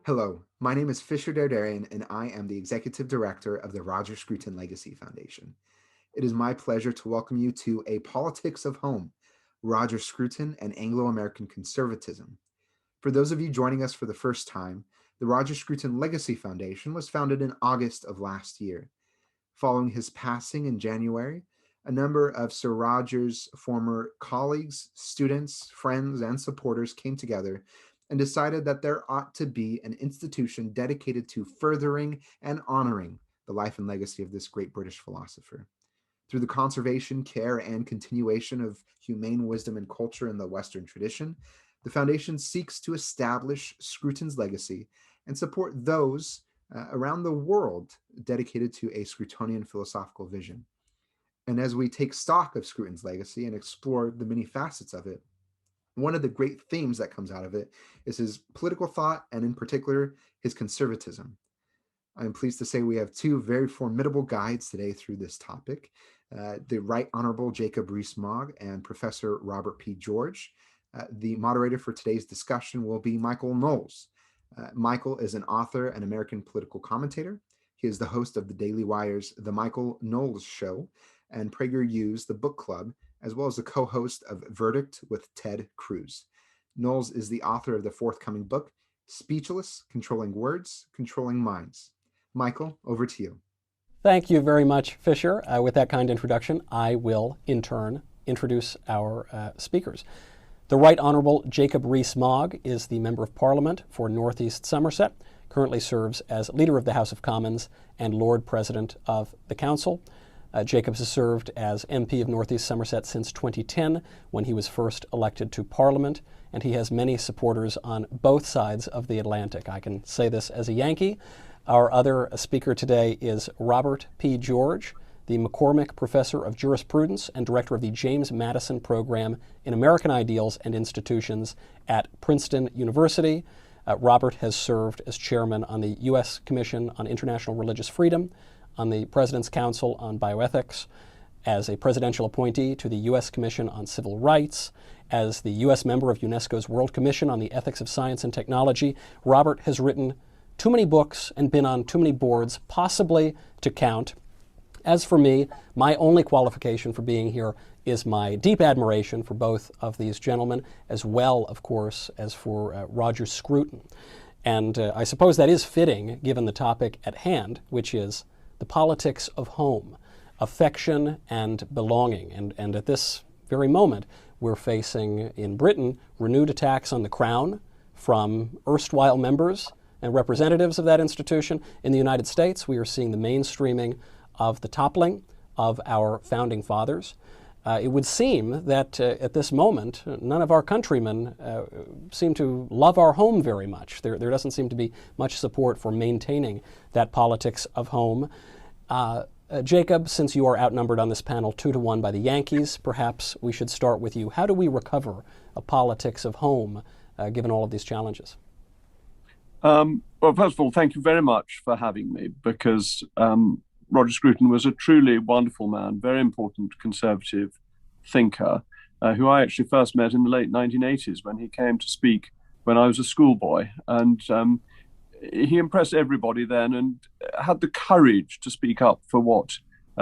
Hello, my name is Fisher Dardarian, and I am the Executive Director of the Roger Scruton Legacy Foundation. It is my pleasure to welcome you to A Politics of Home, Roger Scruton and Anglo-American Conservatism. For those of you joining us for the first time, the Roger Scruton Legacy Foundation was founded in August of last year. Following his passing in January, a number of Sir Roger's former colleagues, students, friends, and supporters came together and decided that there ought to be an institution dedicated to furthering and honoring the life and legacy of this great British philosopher. Through the conservation, care, and continuation of humane wisdom and culture in the Western tradition, the Foundation seeks to establish Scruton's legacy and support those around the world dedicated to a Scrutonian philosophical vision. And as we take stock of Scruton's legacy and explore the many facets of it, one of the great themes that comes out of it is his political thought and, in particular, his conservatism. I'm pleased to say we have two very formidable guides today through this topic, the Right Honorable Jacob Rees-Mogg and Professor Robert P. George. The moderator for today's discussion will be Michael Knowles. Michael is an author and American political commentator. He is the host of the Daily Wire's The Michael Knowles Show and PragerU's The Book Club, as well as the co-host of Verdict with Ted Cruz. Knowles is the author of the forthcoming book, Speechless, Controlling Words, Controlling Minds. Michael, over to you. Thank you very much, Fisher. With that kind introduction, I will, in turn, introduce our speakers. The Right Honorable Jacob Rees-Mogg is the Member of Parliament for North East Somerset, currently serves as Leader of the House of Commons and Lord President of the Council. Jacobs has served as MP of North East Somerset since 2010, when he was first elected to Parliament, and he has many supporters on both sides of the Atlantic. I can say this as a Yankee. Our other speaker today is Robert P. George, the McCormick Professor of Jurisprudence and Director of the James Madison Program in American Ideals and Institutions at Princeton University. Robert has served as chairman on the U.S. Commission on International Religious Freedom, on the President's Council on Bioethics, as a presidential appointee to the U.S. Commission on Civil Rights, as the U.S. member of UNESCO's World Commission on the Ethics of Science and Technology. Robert has written too many books and been on too many boards, possibly to count. As for me, my only qualification for being here is my deep admiration for both of these gentlemen, as well, of course, as for Roger Scruton. And I suppose that is fitting, given the topic at hand, which is the politics of home, affection and belonging. And at this very moment, we're facing in Britain renewed attacks on the Crown from erstwhile members and representatives of that institution. In the United States, we are seeing the mainstreaming of the toppling of our founding fathers. It would seem that at this moment, none of our countrymen seem to love our home very much. There doesn't seem to be much support for maintaining that politics of home. Jacob, since you are outnumbered on this panel 2-1 by the Yankees, perhaps we should start with you. How do we recover a politics of home, given all of these challenges? Well, first of all, thank you very much for having me, because Roger Scruton was a truly wonderful man, very important conservative thinker, who I actually first met in the late 1980s when he came to speak when I was a schoolboy. And he impressed everybody then and had the courage to speak up for what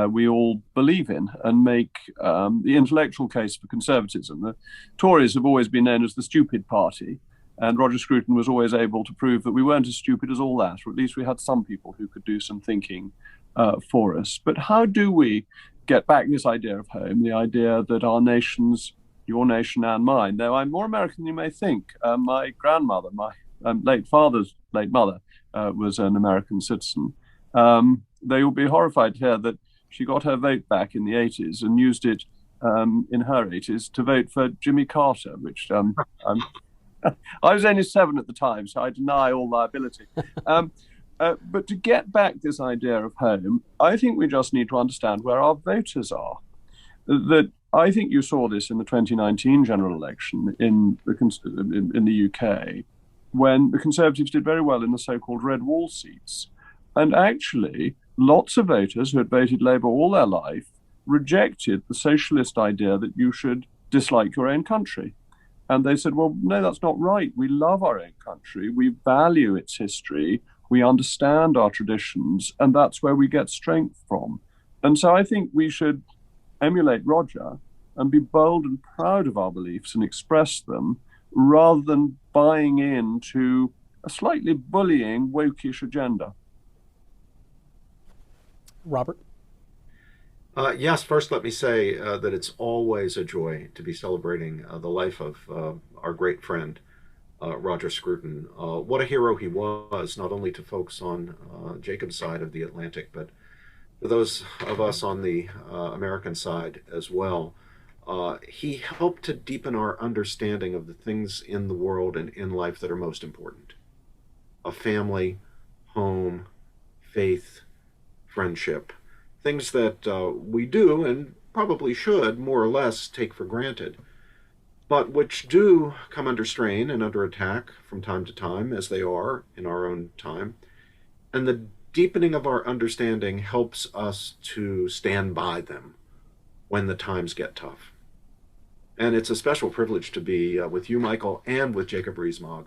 we all believe in and make the intellectual case for conservatism. The Tories have always been known as the stupid party, and Roger Scruton was always able to prove that we weren't as stupid as all that, or at least we had some people who could do some thinking for us. But how do we get back this idea of home, the idea that our nations, your nation and mine, though I'm more American than you may think. My grandmother, my late father's late mother, was an American citizen. They will be horrified to hear that she got her vote back in the 80s and used it in her 80s to vote for Jimmy Carter, which I was only 7 at the time, so I deny all liability. But to get back this idea of home, I think we just need to understand where our voters are. That I think you saw this in the 2019 general election in the UK, when the Conservatives did very well in the so-called red wall seats. And actually, lots of voters who had voted Labour all their life rejected the socialist idea that you should dislike your own country. And they said, well, no, that's not right. We love our own country. We value its history. We understand our traditions. And that's where we get strength from. And so I think we should emulate Roger and be bold and proud of our beliefs and express them rather than buying into a slightly bullying, wokish agenda. Robert? Yes, first let me say that it's always a joy to be celebrating the life of our great friend, Roger Scruton. What a hero he was, not only to folks on Jacob's side of the Atlantic, but for those of us on the American side as well. He helped to deepen our understanding of the things in the world and in life that are most important. A family, home, faith, friendship. Things that we do and probably should more or less take for granted, but which do come under strain and under attack from time to time, as they are in our own time. And the deepening of our understanding helps us to stand by them when the times get tough. And it's a special privilege to be with you, Michael, and with Jacob Rees-Mogg,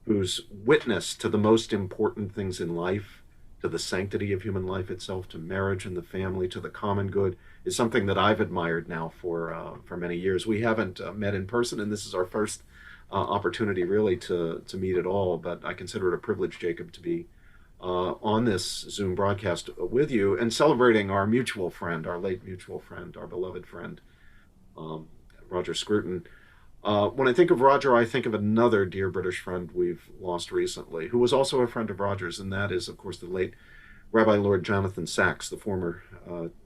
whose witness to the most important things in life, to the sanctity of human life itself, to marriage and the family, to the common good, is something that I've admired now for many years. We haven't met in person, and this is our first opportunity really to meet at all. But I consider it a privilege, Jacob, to be on this Zoom broadcast with you and celebrating our mutual friend, our late mutual friend, our beloved friend, Roger Scruton. When I think of Roger, I think of another dear British friend we've lost recently, who was also a friend of Roger's, and that is, of course, the late Rabbi Lord Jonathan Sacks, the former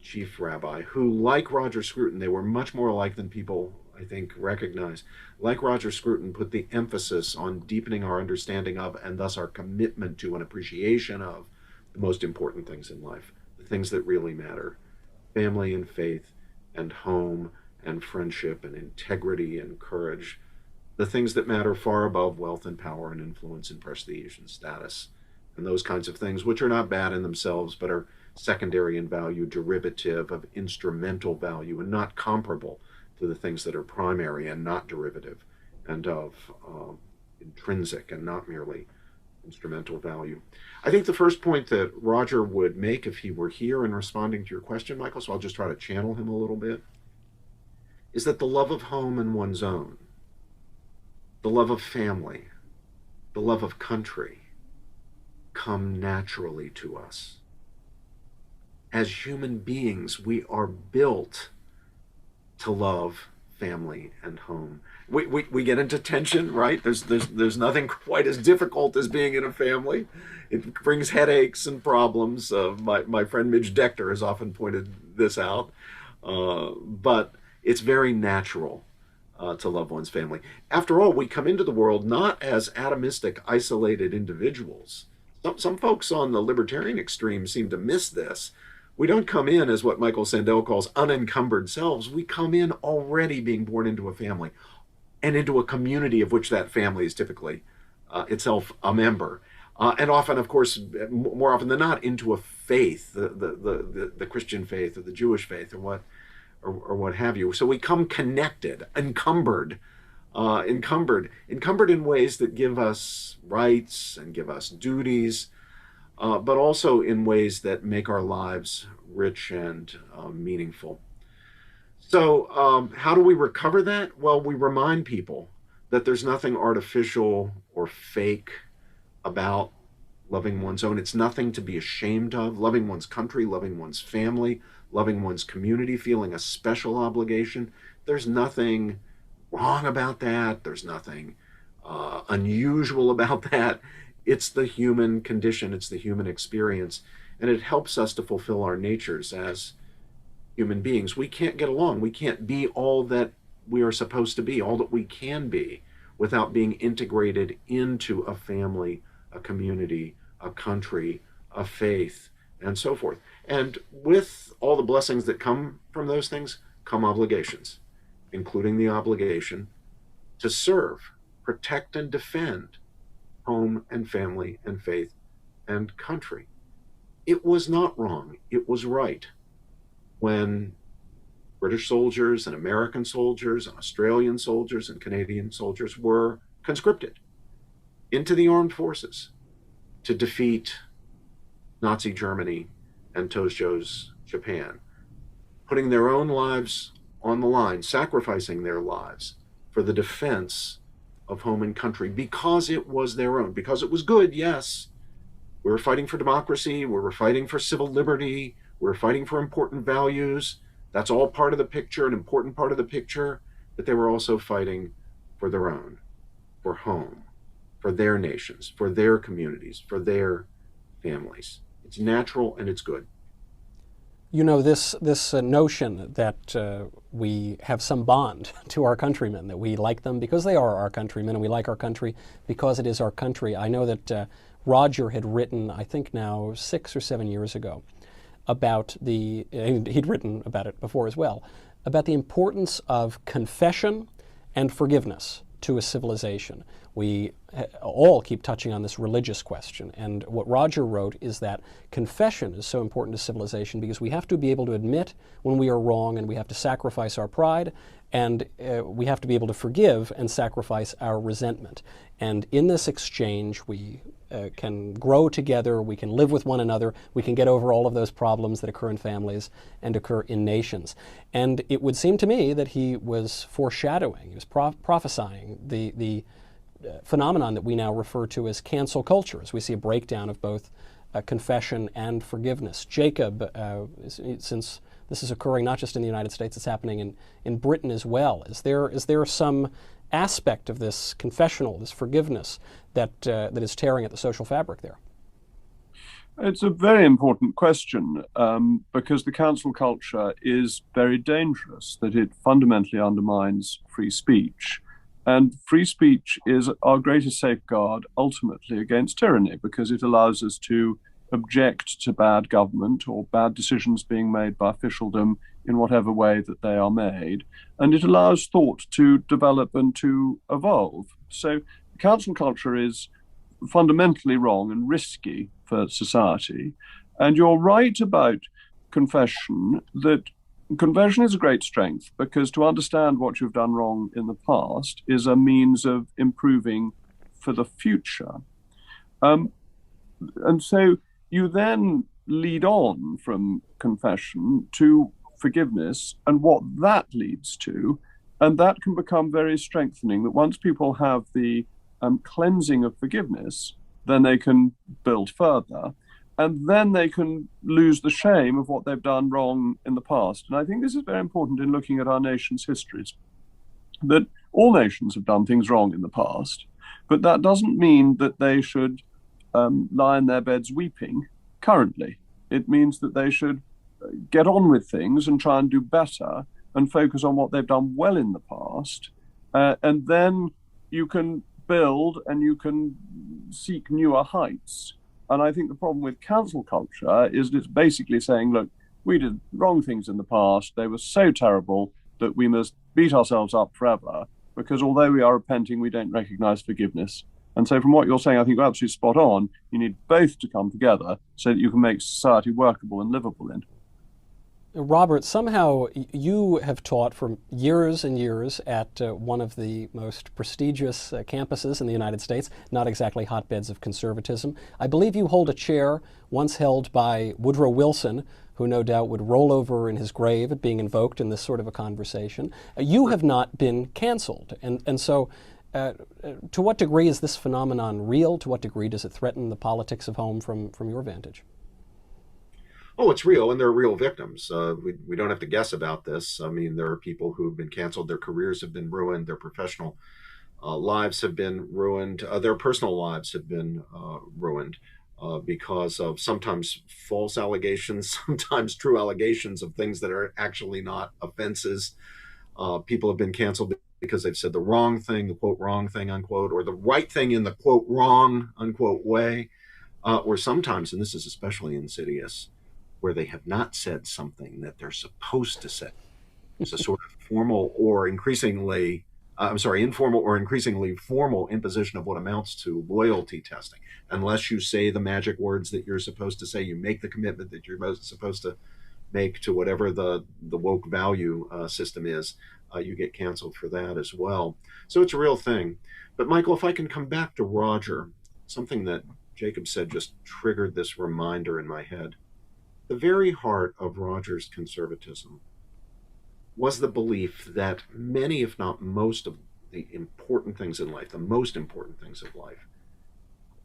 chief rabbi, who, like Roger Scruton, they were much more alike than people, I think, recognize. Like Roger Scruton, put the emphasis on deepening our understanding of, and thus our commitment to and appreciation of, the most important things in life, the things that really matter: family and faith and home and friendship and integrity and courage, the things that matter far above wealth and power and influence and prestige and status, and those kinds of things, which are not bad in themselves, but are secondary in value, derivative of instrumental value, and not comparable to the things that are primary and not derivative, and of intrinsic and not merely instrumental value. I think the first point that Roger would make if he were here in responding to your question, Michael, so I'll just try to channel him a little bit, is that the love of home and one's own, the love of family, the love of country come naturally to us. As human beings, we are built to love family and home. We get into tension, right? There's nothing quite as difficult as being in a family. It brings headaches and problems. My friend Midge Decter has often pointed this out. But it's very natural to love one's family. After all, we come into the world not as atomistic, isolated individuals. Some folks on the libertarian extreme seem to miss this. We don't come in as what Michael Sandel calls unencumbered selves. We come in already being born into a family and into a community of which that family is typically itself a member. And often, of course, more often than not, into a faith, the Christian faith or the Jewish faith or what have you. So we come connected, encumbered in ways that give us rights and give us duties, but also in ways that make our lives rich and meaningful. So how do we recover that? Well, we remind people that there's nothing artificial or fake about loving one's own. It's nothing to be ashamed of. Loving one's country, loving one's family, loving one's community, feeling a special obligation. There's nothing wrong about that. There's nothing unusual about that. It's the human condition. It's the human experience. And it helps us to fulfill our natures as human beings. We can't get along. We can't be all that we are supposed to be, all that we can be, without being integrated into a family, a community, a country, a faith, and so forth. And with all the blessings that come from those things come obligations, including the obligation to serve, protect, and defend home and family and faith and country. It was not wrong. It was right when British soldiers and American soldiers and Australian soldiers and Canadian soldiers were conscripted into the armed forces to defeat Nazi Germany and Tojo's Japan, putting their own lives on the line, sacrificing their lives for the defense of home and country because it was their own, because it was good, yes. We were fighting for democracy, we were fighting for civil liberty, we were fighting for important values. That's all part of the picture, an important part of the picture, but they were also fighting for their own, for home, for their nations, for their communities, for their families. It's natural and it's good. You know, this notion that we have some bond to our countrymen, that we like them because they are our countrymen, and we like our country because it is our country. I know that Roger had written, I think now 6 or 7 years ago, about he'd written about it before as well, about the importance of confession and forgiveness to a civilization. We all keep touching on this religious question, and what Roger wrote is that confession is so important to civilization because we have to be able to admit when we are wrong, and we have to sacrifice our pride, and we have to be able to forgive and sacrifice our resentment. And in this exchange, we can grow together, we can live with one another, we can get over all of those problems that occur in families and occur in nations. And it would seem to me that he was foreshadowing, he was prophesying the phenomenon that we now refer to as cancel culture, as we see a breakdown of both confession and forgiveness. Jacob, since this is occurring not just in the United States, it's happening in Britain as well. Is there some aspect of this confessional, this forgiveness, that is tearing at the social fabric there? It's a very important question because the cancel culture is very dangerous, that it fundamentally undermines free speech. And free speech is our greatest safeguard ultimately against tyranny because it allows us to object to bad government or bad decisions being made by officialdom in whatever way that they are made. And it allows thought to develop and to evolve. So cancel culture is fundamentally wrong and risky for society. And you're right about confession, that confession is a great strength because to understand what you've done wrong in the past is a means of improving for the future. And so you then lead on from confession to forgiveness and what that leads to, and that can become very strengthening, that once people have the cleansing of forgiveness, then they can build further. And then they can lose the shame of what they've done wrong in the past. And I think this is very important in looking at our nation's histories, that all nations have done things wrong in the past, but that doesn't mean that they should lie in their beds weeping currently. It means that they should get on with things and try and do better and focus on what they've done well in the past. And then you can build and you can seek newer heights. And I think the problem with cancel culture is it's basically saying, look, we did wrong things in the past. They were so terrible that we must beat ourselves up forever because although we are repenting, we don't recognize forgiveness. And so from what you're saying, I think you're absolutely spot on. You need both to come together so that you can make society workable and livable in. Robert, somehow you have taught for years and years at one of the most prestigious campuses in the United States, not exactly hotbeds of conservatism. I believe you hold a chair once held by Woodrow Wilson, who no doubt would roll over in his grave at being invoked in this sort of a conversation. You have not been canceled. And so to what degree is this phenomenon real? To what degree does it threaten the politics of home from your vantage? Oh, it's real, and there are real victims. We don't have to guess about this. I mean, there are people who have been canceled. Their careers have been ruined. Their professional lives have been ruined. Their personal lives have been ruined because of sometimes false allegations, sometimes true allegations of things that are actually not offenses. People have been canceled because they've said the wrong thing, the quote wrong thing, unquote, or the right thing in the quote wrong, unquote way. Or sometimes, and this is especially insidious, where they have not said something that they're supposed to say. It's a sort of informal or increasingly formal imposition of what amounts to loyalty testing. Unless you say the magic words that you're supposed to say, you make the commitment that you're supposed to make to whatever the woke value system is, you get canceled for that as well. So it's a real thing. But Michael, if I can come back to Roger, something that Jacob said just triggered this reminder in my head. The very heart of Roger's conservatism was the belief that many, if not most, of the important things in life, the most important things of life,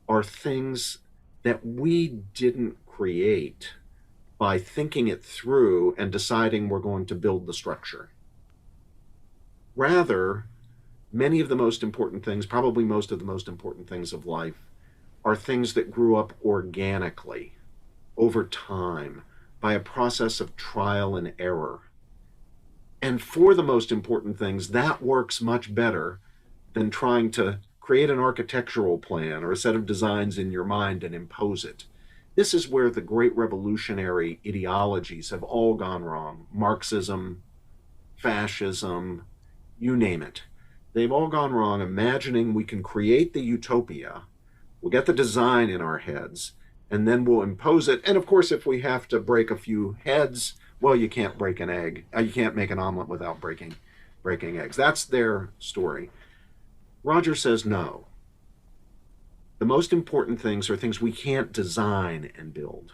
are things that we didn't create by thinking it through and deciding we're going to build the structure. Rather, many of the most important things, probably most of the most important things of life, are things that grew up organically over time by a process of trial and error. And for the most important things, that works much better than trying to create an architectural plan or a set of designs in your mind and impose it. This is where the great revolutionary ideologies have all gone wrong. Marxism, fascism, you name it. They've all gone wrong imagining we can create the utopia, we'll get the design in our heads, and then we'll impose it. And of course, if we have to break a few heads, well, you can't break an egg. You can't make an omelet without breaking eggs. That's their story. Roger says no. The most important things are things we can't design and build.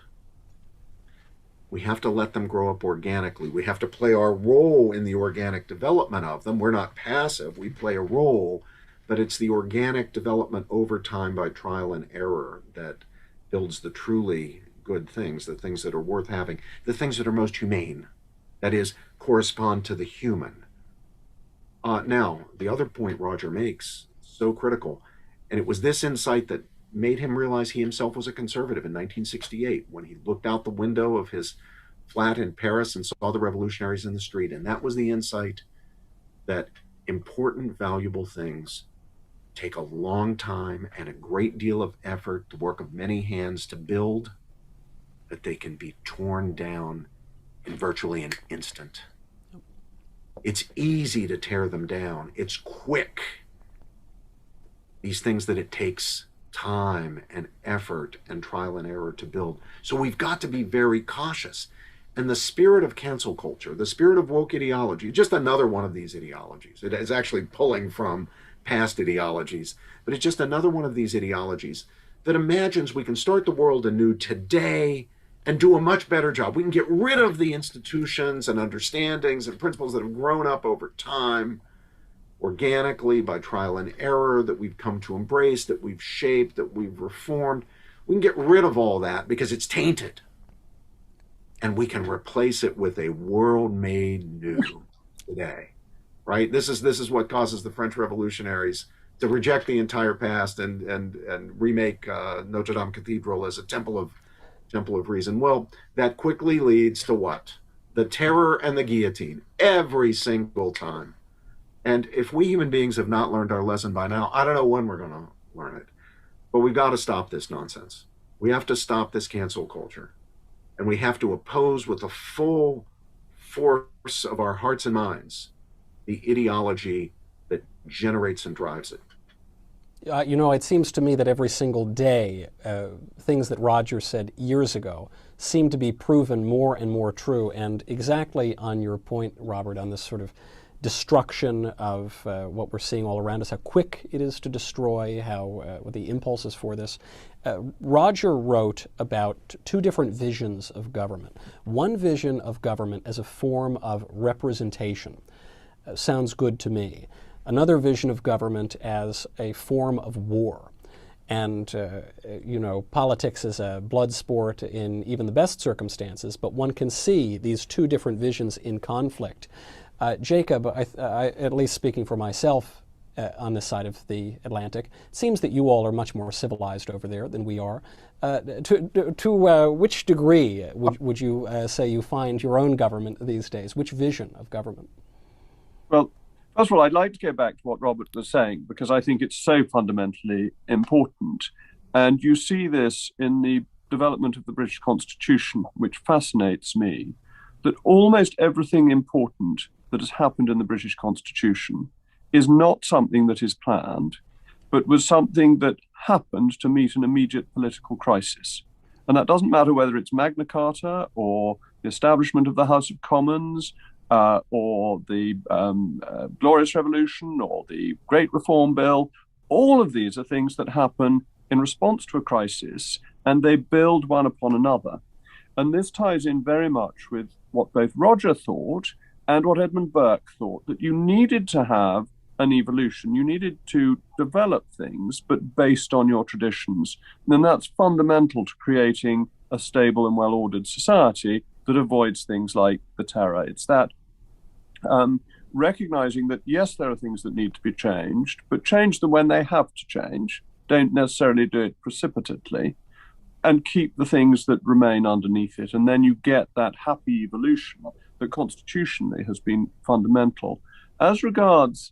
We have to let them grow up organically. We have to play our role in the organic development of them. We're not passive. We play a role, but it's the organic development over time by trial and error that builds the truly good things, the things that are worth having, the things that are most humane, that is, correspond to the human. Now, the other point Roger makes, so critical, and it was this insight that made him realize he himself was a conservative in 1968 when he looked out the window of his flat in Paris and saw the revolutionaries in the street. And that was the insight that important, valuable things take a long time and a great deal of effort, the work of many hands to build, that they can be torn down in virtually an instant. It's easy to tear them down. It's quick. These things that it takes time and effort and trial and error to build. So we've got to be very cautious. And the spirit of cancel culture, the spirit of woke ideology, just another one of these ideologies. It is actually pulling from past ideologies, but it's just another one of these ideologies that imagines we can start the world anew today and do a much better job. We can get rid of the institutions and understandings and principles that have grown up over time organically by trial and error that we've come to embrace, that we've shaped, that we've reformed. We can get rid of all that because it's tainted. And we can replace it with a world made new today, right? This is what causes the French revolutionaries to reject the entire past and remake Notre Dame Cathedral as a temple of reason. Well, that quickly leads to what? The terror and the guillotine every single time. And if we human beings have not learned our lesson by now, I don't know when we're going to learn it. But we've got to stop this nonsense. We have to stop this cancel culture. And we have to oppose with the full force of our hearts and minds the ideology that generates and drives it. It seems to me that every single day, things that Roger said years ago seem to be proven more and more true. And exactly on your point, Robert, on this sort of destruction of what we're seeing all around us, how quick it is to destroy, how the impulses for this. Roger wrote about two different visions of government. One vision of government as a form of representation. Sounds good to me. Another vision of government as a form of war. And, politics is a blood sport in even the best circumstances, but one can see these two different visions in conflict. Jacob, at least speaking for myself on this side of the Atlantic, it seems that you all are much more civilized over there than we are. To which degree would you say you find your own government these days? Which vision of government? Well, first of all, I'd like to go back to what Robert was saying, because I think it's so fundamentally important. And you see this in the development of the British Constitution, which fascinates me, that almost everything important that has happened in the British Constitution is not something that is planned, but was something that happened to meet an immediate political crisis. And that doesn't matter whether it's Magna Carta or the establishment of the House of Commons, or the Glorious Revolution, or the Great Reform Bill. All of these are things that happen in response to a crisis, and they build one upon another. And this ties in very much with what both Roger thought and what Edmund Burke thought, that you needed to have an evolution. You needed to develop things, but based on your traditions. And that's fundamental to creating a stable and well-ordered society that avoids things like the terror. It's that recognizing that, yes, there are things that need to be changed, but change them when they have to change. Don't necessarily do it precipitately, and keep the things that remain underneath it. And then you get that happy evolution that constitutionally has been fundamental. As regards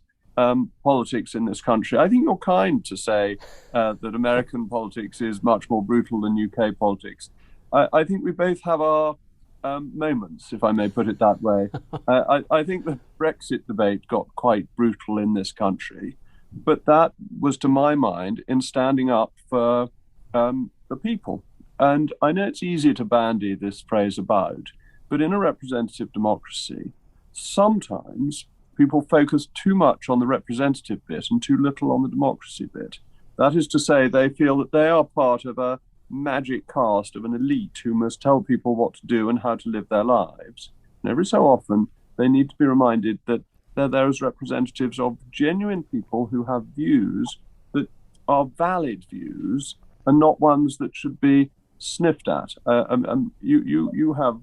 politics in this country, I think you're kind to say that American politics is much more brutal than UK politics. I think we both have our moments, if I may put it that way. I think the Brexit debate got quite brutal in this country, but that was, to my mind, in standing up for the people. And I know it's easy to bandy this phrase about, but in a representative democracy, sometimes people focus too much on the representative bit and too little on the democracy bit. That is to say, they feel that they are part of a magic cast of an elite who must tell people what to do and how to live their lives. And every so often, they need to be reminded that they're there as representatives of genuine people who have views that are valid views and not ones that should be sniffed at. You have,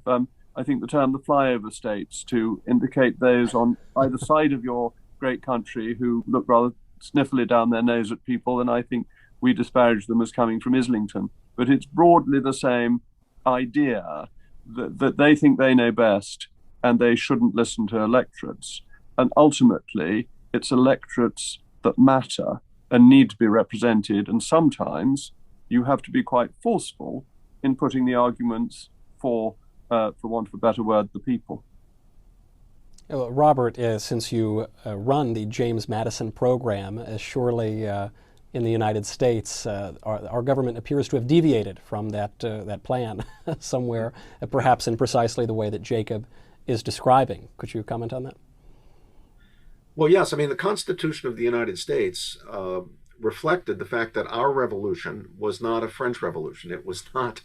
I think, the term the flyover states to indicate those on either side of your great country who look rather sniffily down their nose at people, and I think we disparage them as coming from Islington. But it's broadly the same idea that they think they know best and they shouldn't listen to electorates. And ultimately, it's electorates that matter and need to be represented. And sometimes you have to be quite forceful in putting the arguments for want of a better word, the people. Robert, since you run the James Madison program, surely in the United States, our government appears to have deviated from that plan somewhere, perhaps in precisely the way that Jacob is describing. Could you comment on that? Well, yes. I mean, the Constitution of the United States reflected the fact that our revolution was not a French Revolution. It was not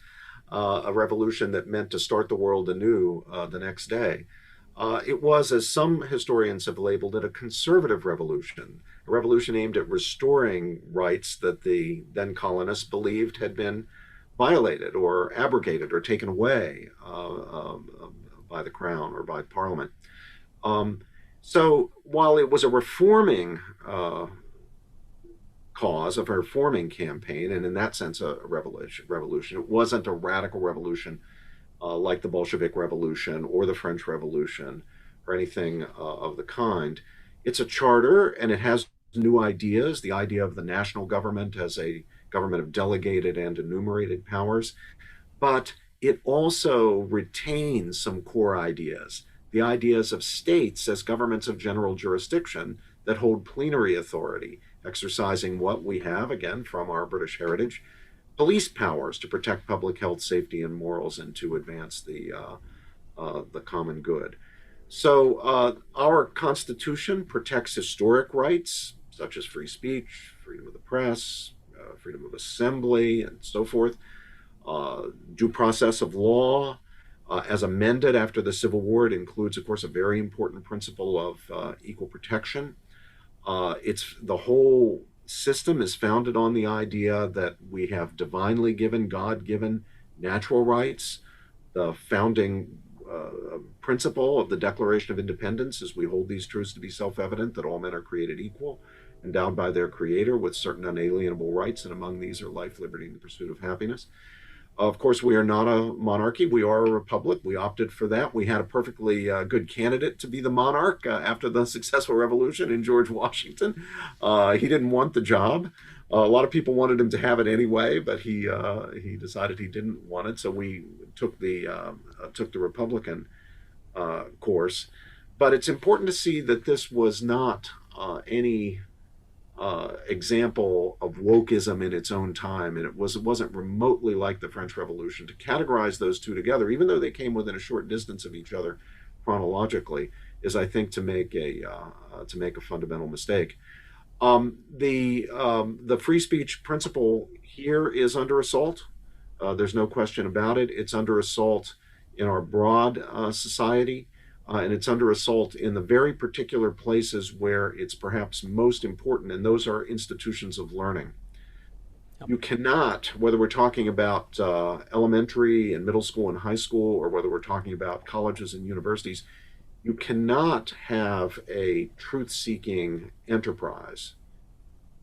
a revolution that meant to start the world anew the next day. It was, as some historians have labeled it, a conservative revolution, a revolution aimed at restoring rights that the then colonists believed had been violated or abrogated or taken away by the crown or by Parliament. So while it was a reforming cause, of a reforming campaign, and in that sense a revolution, it wasn't a radical revolution like the Bolshevik Revolution or the French Revolution or anything of the kind. It's a charter, and it has new ideas, the idea of the national government as a government of delegated and enumerated powers, but it also retains some core ideas, the ideas of states as governments of general jurisdiction that hold plenary authority, exercising what we have, again, from our British heritage, police powers to protect public health, safety, and morals, and to advance the common good. So our Constitution protects historic rights, such as free speech, freedom of the press, freedom of assembly, and so forth, due process of law. As amended after the Civil War, it includes, of course, a very important principle of equal protection. It's the whole system is founded on the idea that we have divinely given, God-given natural rights. The founding principle of the Declaration of Independence is we hold these truths to be self-evident, that all men are created equal, endowed by their Creator with certain unalienable rights, and among these are life, liberty, and the pursuit of happiness. Of course, we are not a monarchy. We are a republic. We opted for that. We had a perfectly good candidate to be the monarch after the successful revolution in George Washington. He didn't want the job. A lot of people wanted him to have it anyway, but he decided he didn't want it. So we took the Republican course. But it's important to see that this was not any example of wokeism in its own time, and it wasn't remotely like the French Revolution. To categorize those two together, even though they came within a short distance of each other chronologically, is, I think, to make a fundamental mistake. The free speech principle here is under assault. There's no question about it. It's under assault in our broad society. And it's under assault in the very particular places where it's perhaps most important, and those are institutions of learning. Yep. You cannot, whether we're talking about elementary and middle school and high school, or whether we're talking about colleges and universities, you cannot have a truth-seeking enterprise.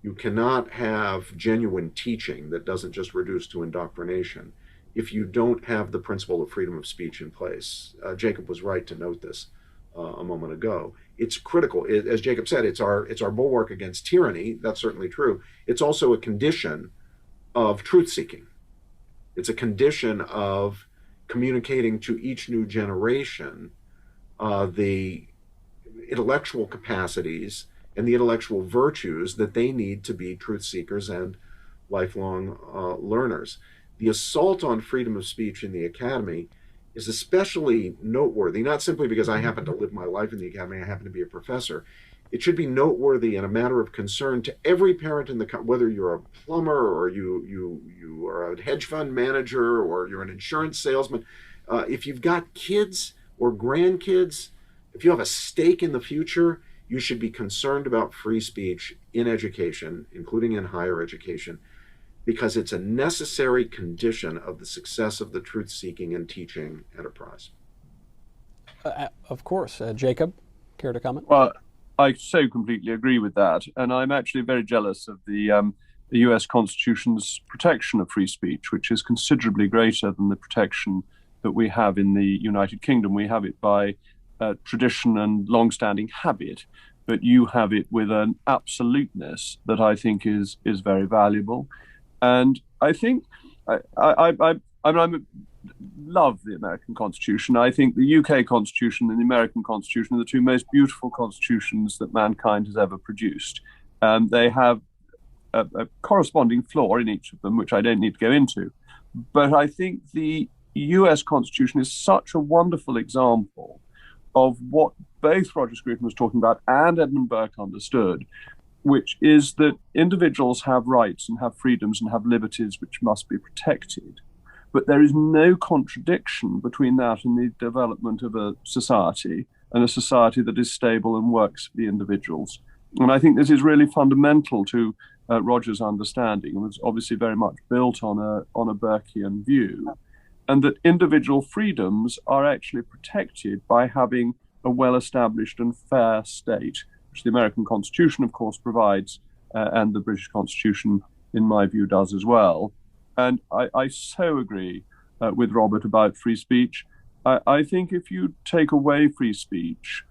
You cannot have genuine teaching that doesn't just reduce to indoctrination if you don't have the principle of freedom of speech in place. Jacob was right to note this a moment ago. It's critical. As Jacob said, it's our bulwark against tyranny. That's certainly true. It's also a condition of truth-seeking. It's a condition of communicating to each new generation the intellectual capacities and the intellectual virtues that they need to be truth seekers and lifelong learners. The assault on freedom of speech in the academy is especially noteworthy, not simply because I happen to live my life in the academy, I happen to be a professor. It should be noteworthy and a matter of concern to every parent in the country, whether you're a plumber or you are a hedge fund manager or you're an insurance salesman. If you've got kids or grandkids, if you have a stake in the future, you should be concerned about free speech in education, including in higher education, because it's a necessary condition of the success of the truth-seeking and teaching enterprise. Of course. Jacob, care to comment? Well, I so completely agree with that. And I'm actually very jealous of the US Constitution's protection of free speech, which is considerably greater than the protection that we have in the United Kingdom. We have it by tradition and long-standing habit, but you have it with an absoluteness that I think is very valuable. And I think I love the American Constitution. I think the UK Constitution and the American Constitution are the two most beautiful constitutions that mankind has ever produced. They have a corresponding flaw in each of them, which I don't need to go into. But I think the US Constitution is such a wonderful example of what both Roger Scruton was talking about and Edmund Burke understood, which is that individuals have rights and have freedoms and have liberties which must be protected. But there is no contradiction between that and the development of a society, and a society that is stable and works for the individuals. And I think this is really fundamental to Roger's understanding, and was obviously very much built on a Burkean view, and that individual freedoms are actually protected by having a well-established and fair state, which the American Constitution, of course, provides, and the British Constitution, in my view, does as well. And I so agree with Robert about free speech. I think if you take away free speech,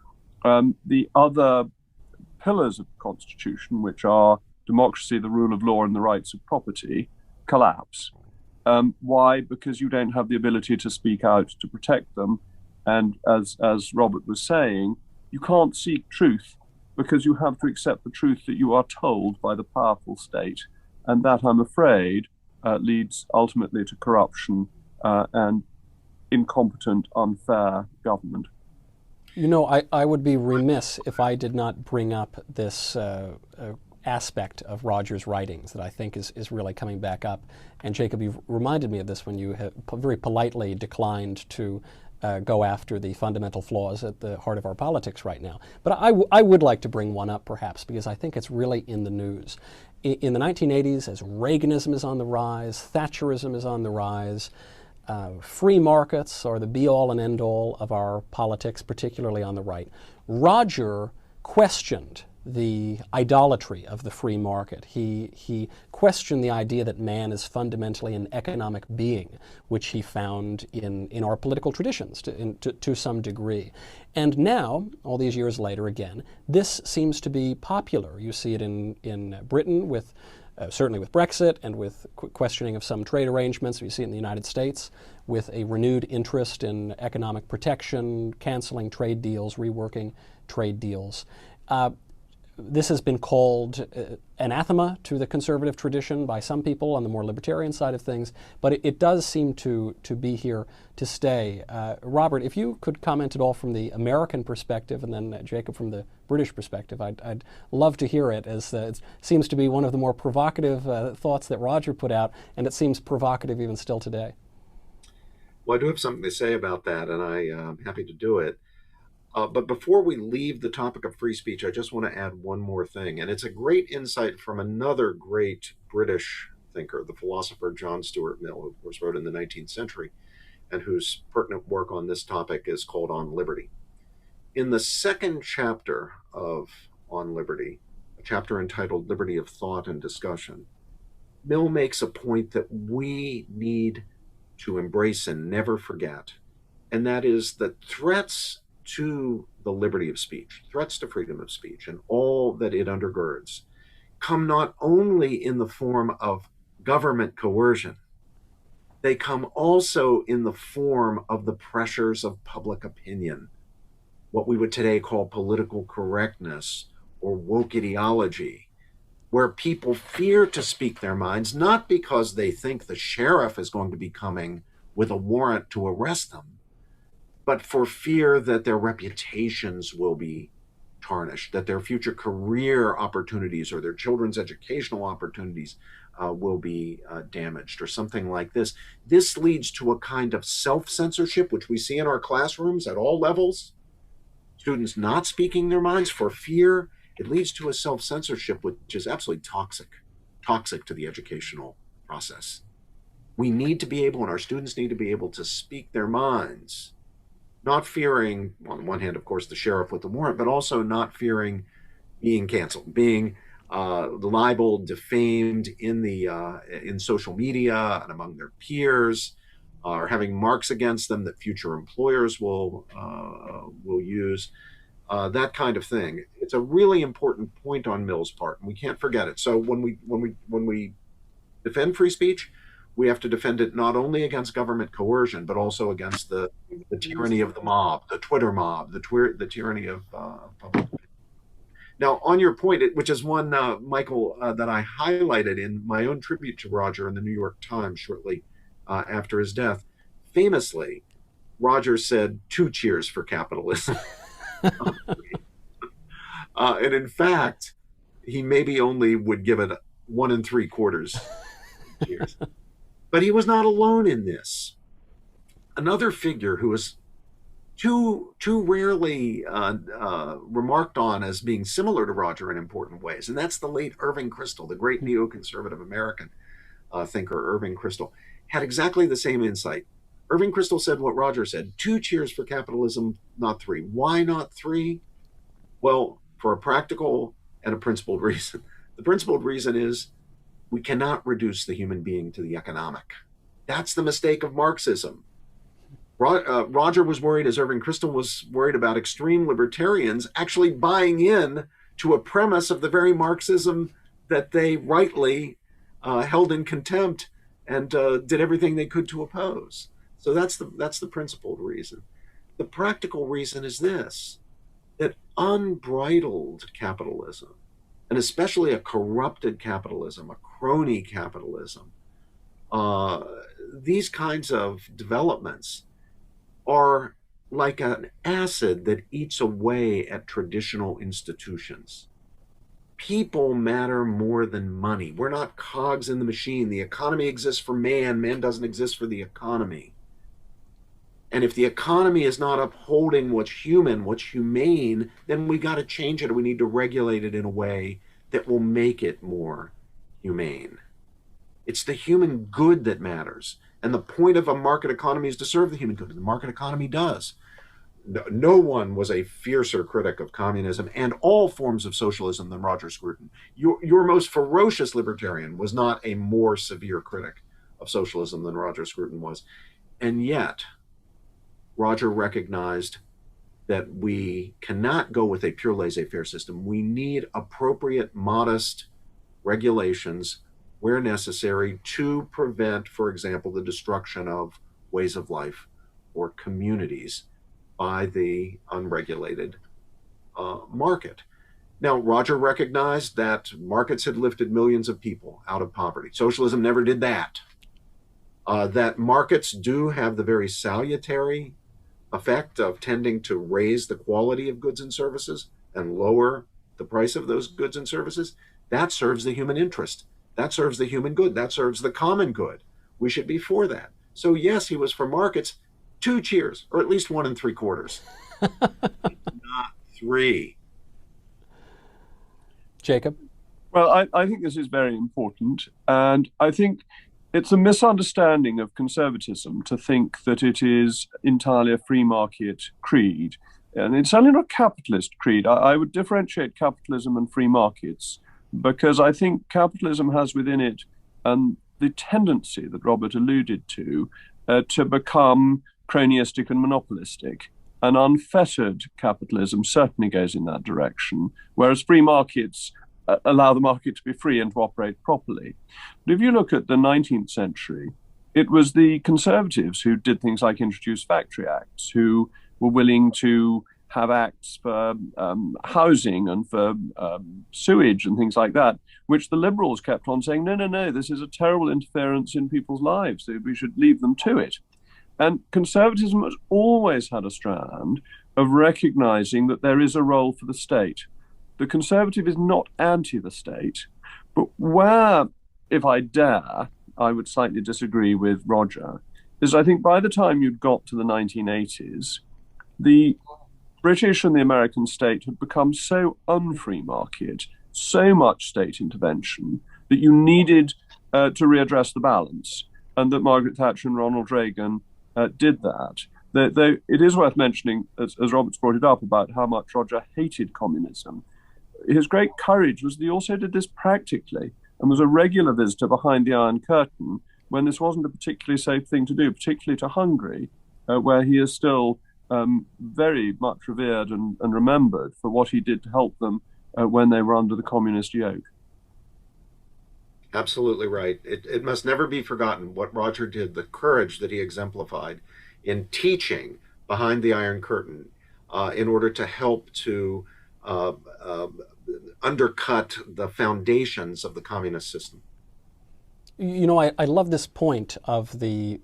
the other pillars of the Constitution, which are democracy, the rule of law, and the rights of property, collapse. Why? Because you don't have the ability to speak out to protect them. And as Robert was saying, you can't seek truth because you have to accept the truth that you are told by the powerful state. And that, I'm afraid, leads ultimately to corruption and incompetent, unfair government. You know, I would be remiss if I did not bring up this aspect of Roger's writings that I think is really coming back up. And Jacob, you've reminded me of this when you have very politely declined to go after the fundamental flaws at the heart of our politics right now. But I would like to bring one up, perhaps, because I think it's really in the news. In the 1980s, as Reaganism is on the rise, Thatcherism is on the rise, free markets are the be-all and end-all of our politics, particularly on the right. Roger questioned the idolatry of the free market. He questioned the idea that man is fundamentally an economic being, which he found in our political traditions to some degree. And now, all these years later again, this seems to be popular. You see it in Britain with certainly with Brexit and with questioning of some trade arrangements. You see it in the United States with a renewed interest in economic protection, canceling trade deals, reworking trade deals. this has been called anathema to the conservative tradition by some people on the more libertarian side of things, but it does seem to be here to stay. Robert, if you could comment at all from the American perspective, and then Jacob from the British perspective, I'd love to hear it, as it seems to be one of the more provocative thoughts that Roger put out, and it seems provocative even still today. Well, I do have something to say about that, and I'm happy to do it. But before we leave the topic of free speech, I just want to add one more thing. And it's a great insight from another great British thinker, the philosopher John Stuart Mill, who of course wrote in the 19th century, and whose pertinent work on this topic is called On Liberty. In the second chapter of On Liberty, a chapter entitled Liberty of Thought and Discussion, Mill makes a point that we need to embrace and never forget, and that is that threats to the liberty of speech, threats to freedom of speech, and all that it undergirds, come not only in the form of government coercion, they come also in the form of the pressures of public opinion, what we would today call political correctness or woke ideology, where people fear to speak their minds, not because they think the sheriff is going to be coming with a warrant to arrest them, but for fear that their reputations will be tarnished, that their future career opportunities or their children's educational opportunities will be damaged, or something like this. This leads to a kind of self-censorship, which we see in our classrooms at all levels. Students not speaking their minds for fear. It leads to a self-censorship which is absolutely toxic to the educational process. We need to be able, and our students need to be able to speak their minds, not fearing, on the one hand, of course, the sheriff with the warrant, but also not fearing being canceled, being libeled, defamed in social media and among their peers, or having marks against them that future employers will use, that kind of thing. It's a really important point on Mill's part, and we can't forget it. So when we defend free speech, we have to defend it not only against government coercion, but also against the tyranny of the mob, the Twitter mob, the tyranny of public opinion. Now, on your point, which is one, Michael, that I highlighted in my own tribute to Roger in the New York Times shortly after his death, famously, Roger said, 2 cheers for capitalism. And in fact, he maybe only would give it 1 3/4 cheers. But he was not alone in this. Another figure who was too rarely remarked on as being similar to Roger in important ways, and that's the late Irving Kristol, the great neoconservative American thinker. Irving Kristol had exactly the same insight. Irving Kristol said what Roger said: 2 cheers for capitalism, not 3. Why not 3? Well, for a practical and a principled reason. The principled reason is we cannot reduce the human being to the economic. That's the mistake of Marxism. Roger was worried, as Irving Kristol was worried, about extreme libertarians actually buying in to a premise of the very Marxism that they rightly held in contempt and did everything they could to oppose. So that's the principled reason. The practical reason is this: that unbridled capitalism, and especially a corrupted capitalism, a crony capitalism, these kinds of developments are like an acid that eats away at traditional institutions. People matter more than money. We're not cogs in the machine. The economy exists for man. Man doesn't exist for the economy. And if the economy is not upholding what's human, what's humane, then we got to change it. We need to regulate it in a way that will make it more humane. It's the human good that matters. And the point of a market economy is to serve the human good. And the market economy does. No one was a fiercer critic of communism and all forms of socialism than Roger Scruton. Your most ferocious libertarian was not a more severe critic of socialism than Roger Scruton was. And yet, Roger recognized that we cannot go with a pure laissez-faire system. We need appropriate, modest regulations where necessary to prevent, for example, the destruction of ways of life or communities by the unregulated market. Now, Roger recognized that markets had lifted millions of people out of poverty. Socialism never did that. That markets do have the very salutary effect of tending to raise the quality of goods and services and lower the price of those goods and services. That serves the human interest. That serves the human good. That serves the common good. We should be for that. So, yes, he was for markets. 2 cheers, or at least 1 3/4. Not 3. Jacob? Well, I think this is very important. And I think it's a misunderstanding of conservatism to think that it is entirely a free market creed. And it's certainly not a capitalist creed. I would differentiate capitalism and free markets because I think capitalism has within it the tendency that Robert alluded to become cronyistic and monopolistic. An unfettered capitalism certainly goes in that direction, whereas free markets allow the market to be free and to operate properly. But if you look at the 19th century, it was the conservatives who did things like introduce factory acts, who were willing to have acts for housing and for sewage and things like that, which the liberals kept on saying, no, this is a terrible interference in people's lives, so we should leave them to it. And conservatism has always had a strand of recognizing that there is a role for the state. The conservative is not anti the state, but where, if I dare, I would slightly disagree with Roger, is I think by the time you'd got to the 1980s, the British and the American state had become so unfree market, so much state intervention, that you needed to readdress the balance, and that Margaret Thatcher and Ronald Reagan did that. It is worth mentioning, as Robert's brought it up, about how much Roger hated communism. His great courage was that he also did this practically and was a regular visitor behind the Iron Curtain when this wasn't a particularly safe thing to do, particularly to Hungary, where he is still very much revered and remembered for what he did to help them when they were under the communist yoke. Absolutely right. It must never be forgotten what Roger did, the courage that he exemplified in teaching behind the Iron Curtain in order to help to undercut the foundations of the communist system. You know, I love this point of the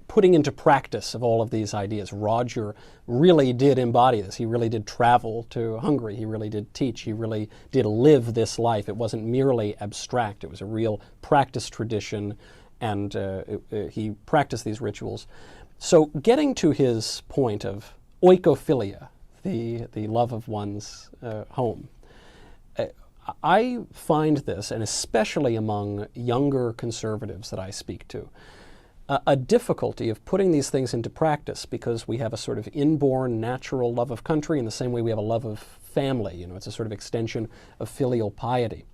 putting into practice of all of these ideas. Roger really did embody this. He really did travel to Hungary. He really did teach. He really did live this life. It wasn't merely abstract. It was a real practice tradition, and he practiced these rituals. So getting to his point of oikophilia, the love of one's home, I find this, and especially among younger conservatives that I speak to, a difficulty of putting these things into practice because we have a sort of inborn natural love of country in the same way we have a love of family. You know, it's a sort of extension of filial piety.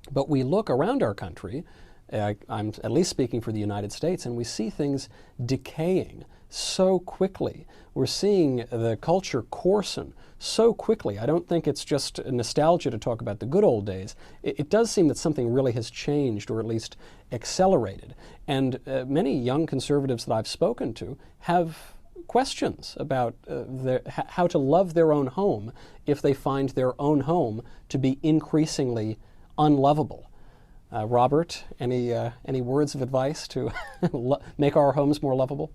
But we look around our country, I'm at least speaking for the United States, and we see things decaying so quickly. We're seeing the culture coarsen so quickly. I don't think it's just nostalgia to talk about the good old days. It does seem that something really has changed, or at least accelerated. And many young conservatives that I've spoken to have questions about how to love their own home if they find their own home to be increasingly unlovable. Robert, any words of advice to make our homes more lovable?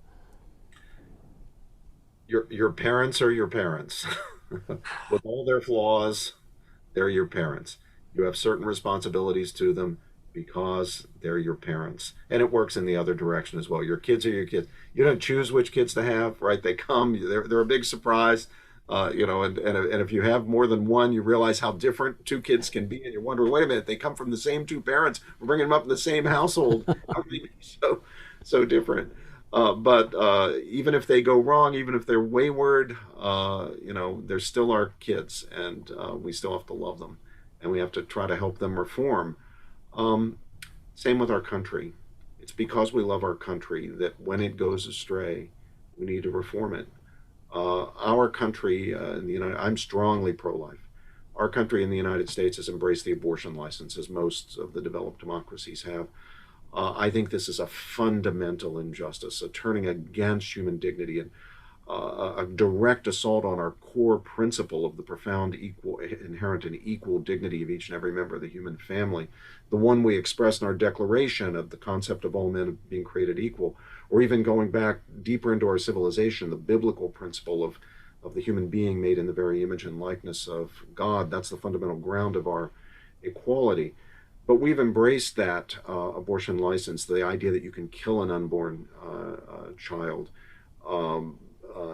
Your parents are your parents. With all their flaws, they're your parents. You have certain responsibilities to them because they're your parents. And it works in the other direction as well. Your kids are your kids. You don't choose which kids to have, right? They come, they're a big surprise. And if you have more than one, you realize how different 2 kids can be. And you're wondering, wait a minute, they come from the same 2 parents. We're bringing them up in the same household. How can they be so different? But even if they go wrong, even if they're wayward, they're still our kids, and we still have to love them, and we have to try to help them reform. Same with our country. It's because we love our country that when it goes astray, we need to reform it. Our country, I'm strongly pro-life. Our country in the United States has embraced the abortion license, as most of the developed democracies have. I think this is a fundamental injustice, a turning against human dignity. And a direct assault on our core principle of the profound equal, inherent and equal dignity of each and every member of the human family, the one we express in our declaration of the concept of all men being created equal, or even going back deeper into our civilization, the biblical principle of the human being made in the very image and likeness of God. That's the fundamental ground of our equality. But we've embraced that abortion license, the idea that you can kill an unborn child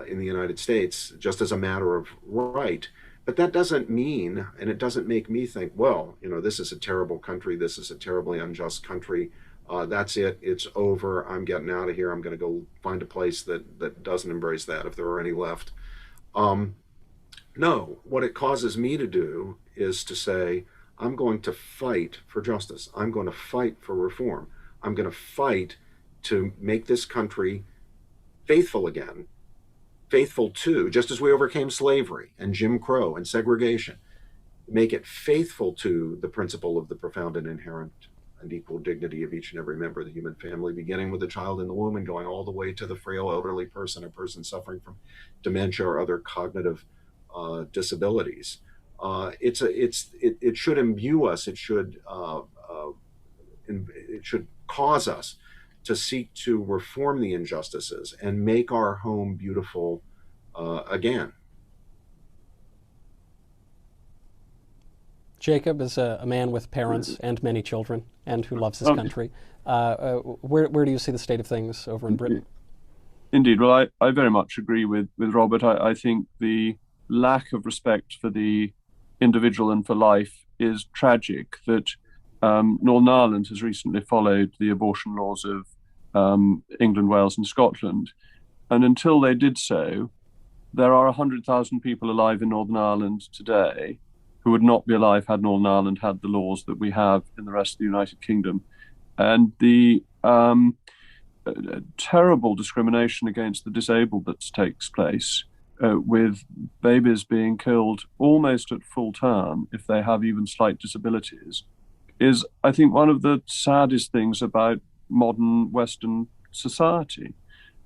in the United States just as a matter of right. But that doesn't mean, and it doesn't make me think, well, this is a terrible country, this is a terribly unjust country. That's it, it's over, I'm getting out of here, I'm going to go find a place that doesn't embrace that, if there are any left. No, what it causes me to do is to say, I'm going to fight for justice. I'm going to fight for reform. I'm going to fight to make this country faithful again, faithful to, just as we overcame slavery and Jim Crow and segregation, make it faithful to the principle of the profound and inherent and equal dignity of each and every member of the human family, beginning with the child in the womb and going all the way to the frail elderly person, a person suffering from dementia or other cognitive disabilities. It should imbue us. It should cause us to seek to reform the injustices and make our home beautiful again. Jacob is a man with parents and many children, and who loves his country. Where do you see the state of things over in Britain? Indeed. Well, I very much agree with Robert. I think the lack of respect for the individual and for life is tragic. That Northern Ireland has recently followed the abortion laws of England, Wales, and Scotland. And until they did so, there are 100,000 people alive in Northern Ireland today who would not be alive had Northern Ireland had the laws that we have in the rest of the United Kingdom. And the terrible discrimination against the disabled that takes place, with babies being killed almost at full term if they have even slight disabilities, is, I think, one of the saddest things about modern Western society.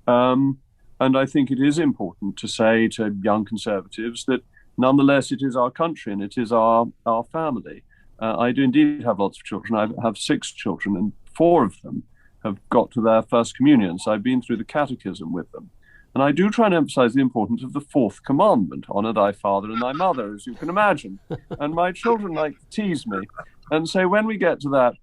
And I think it is important to say to young conservatives that nonetheless it is our country and it is our family. I do indeed have lots of children. I have 6 children, and 4 of them have got to their first communion. So I've been through the catechism with them. And I do try and emphasize the importance of the 4th commandment, honor thy father and thy mother, as you can imagine. And my children like to tease me. And so when we get to that,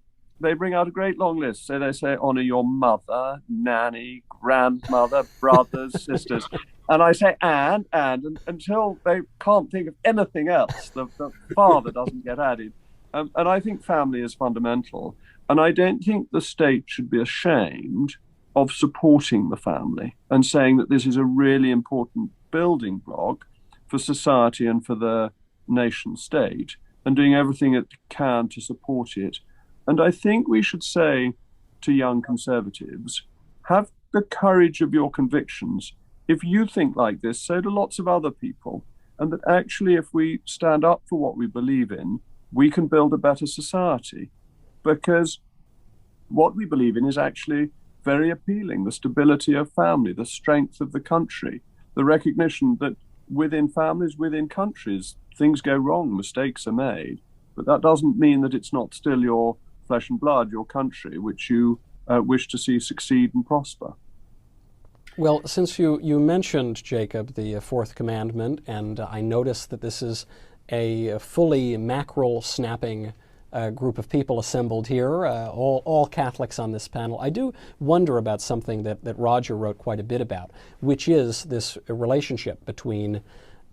they bring out a great long list. So they say, honor your mother, nanny, grandmother, brothers, sisters. And I say, and until they can't think of anything else, the father doesn't get added. And I think family is fundamental. And I don't think the state should be ashamed of supporting the family and saying that this is a really important building block for society and for the nation state, and doing everything it can to support it. And I think we should say to young conservatives, have the courage of your convictions. If you think like this, so do lots of other people. And that actually, if we stand up for what we believe in, we can build a better society. Because what we believe in is actually very appealing: the stability of family, the strength of the country, the recognition that within families, within countries, things go wrong, mistakes are made. But that doesn't mean that it's not still your flesh and blood, your country, which you wish to see succeed and prosper. Well, since you mentioned, Jacob, the 4th commandment, and I noticed that this is a fully mackerel-snapping group of people assembled here, all Catholics on this panel, I do wonder about something that Roger wrote quite a bit about, which is this relationship between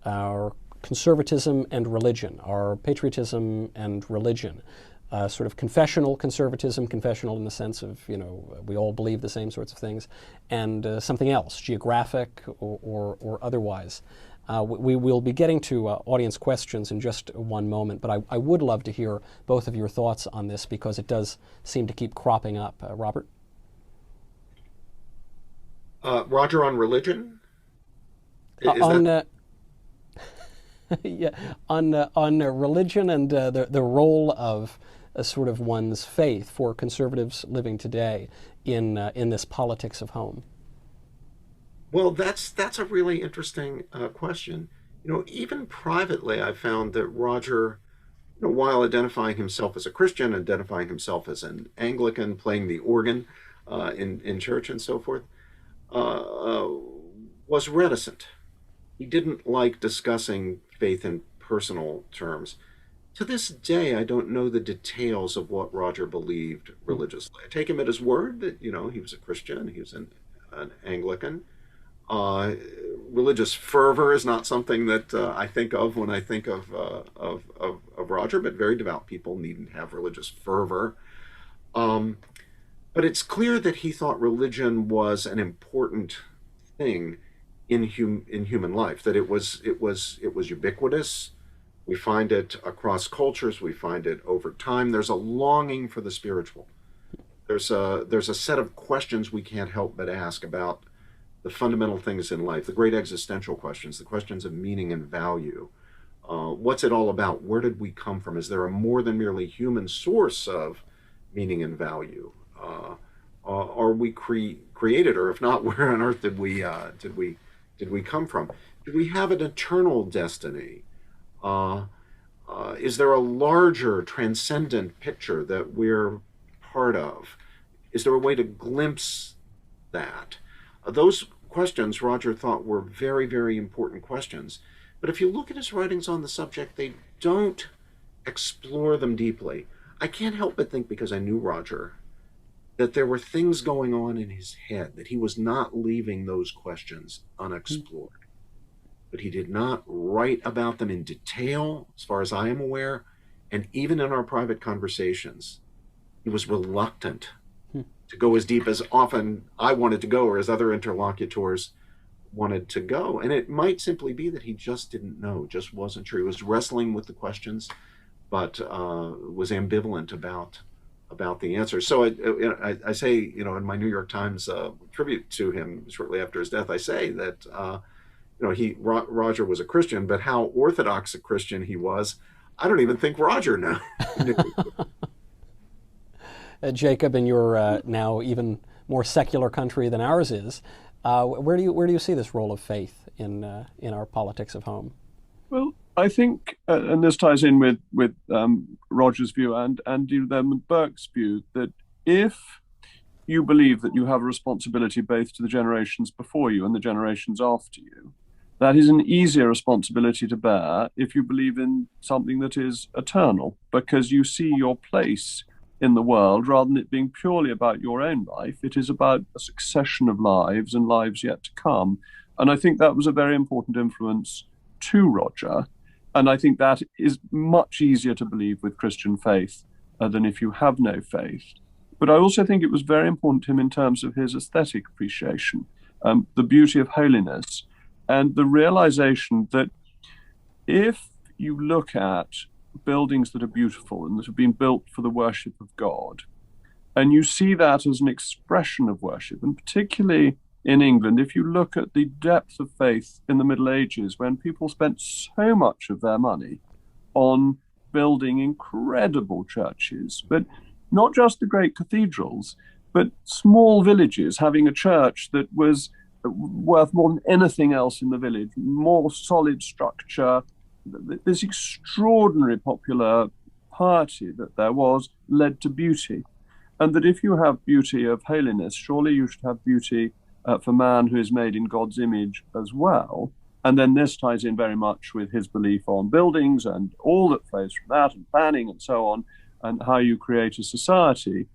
our conservatism and religion, our patriotism and religion. Sort of confessional conservatism, confessional in the sense of, we all believe the same sorts of things, and something else, geographic or otherwise. We will be getting to audience questions in just one moment, but I would love to hear both of your thoughts on this because it does seem to keep cropping up. Robert? Roger, on religion? On religion and the role of sort of one's faith for conservatives living today in this politics of home. Well, that's a really interesting question. Even privately, I found that Roger, while identifying himself as a Christian, identifying himself as an Anglican, playing the organ in church and so forth, uh, was reticent. He didn't like discussing faith in personal terms. To this day, I don't know the details of what Roger believed religiously. I take him at his word that, he was a Christian, he was an Anglican. Uh, Religious fervor is not something that I think of when I think of Roger, but very devout people needn't have religious fervor. Um, but it's clear that he thought religion was an important thing in human life. That it was ubiquitous. We find it across cultures. We find it over time. There's a longing for the spiritual. There's a set of questions we can't help but ask about the fundamental things in life, the great existential questions, the questions of meaning and value. What's it all about? Where did we come from? Is there a more than merely human source of meaning and value? Are we created, or if not, where on earth did we come from? Do we have an eternal destiny? Uh, is there a larger, transcendent picture that we're part of? Is there a way to glimpse that? Those questions Roger thought were very, very important questions. But if you look at his writings on the subject, they don't explore them deeply. I can't help but think, because I knew Roger, that there were things going on in his head, that he was not leaving those questions unexplored. But he did not write about them in detail, as far as I am aware. And even in our private conversations, he was reluctant to go as deep as often I wanted to go, or as other interlocutors wanted to go. And it might simply be that he just didn't know, just wasn't sure. He was wrestling with the questions, but was ambivalent about the answer. So I say, in my New York Times tribute to him shortly after his death, I say that Roger was a Christian, but how orthodox a Christian he was, I don't even think Roger knew. Jacob, in your now even more secular country than ours is, where do you see this role of faith in our politics of home? Well, I think, and this ties in with Roger's view and then Burke's view, that if you believe that you have a responsibility both to the generations before you and the generations after you, that is an easier responsibility to bear if you believe in something that is eternal, because you see your place in the world rather than it being purely about your own life. It is about a succession of lives and lives yet to come. And I think that was a very important influence to Roger. And I think that is much easier to believe with Christian faith than if you have no faith. But I also think it was very important to him in terms of his aesthetic appreciation, the beauty of holiness, and the realization that if you look at buildings that are beautiful and that have been built for the worship of God, and you see that as an expression of worship, and particularly in England, if you look at the depth of faith in the Middle Ages, when people spent so much of their money on building incredible churches, but not just the great cathedrals, but small villages having a church that was worth more than anything else in the village, more solid structure. This extraordinary popular piety that there was led to beauty. And that if you have beauty of holiness, surely you should have beauty for man who is made in God's image as well. And then this ties in very much with his belief on buildings and all that flows from that, and planning and so on, and how you create a society.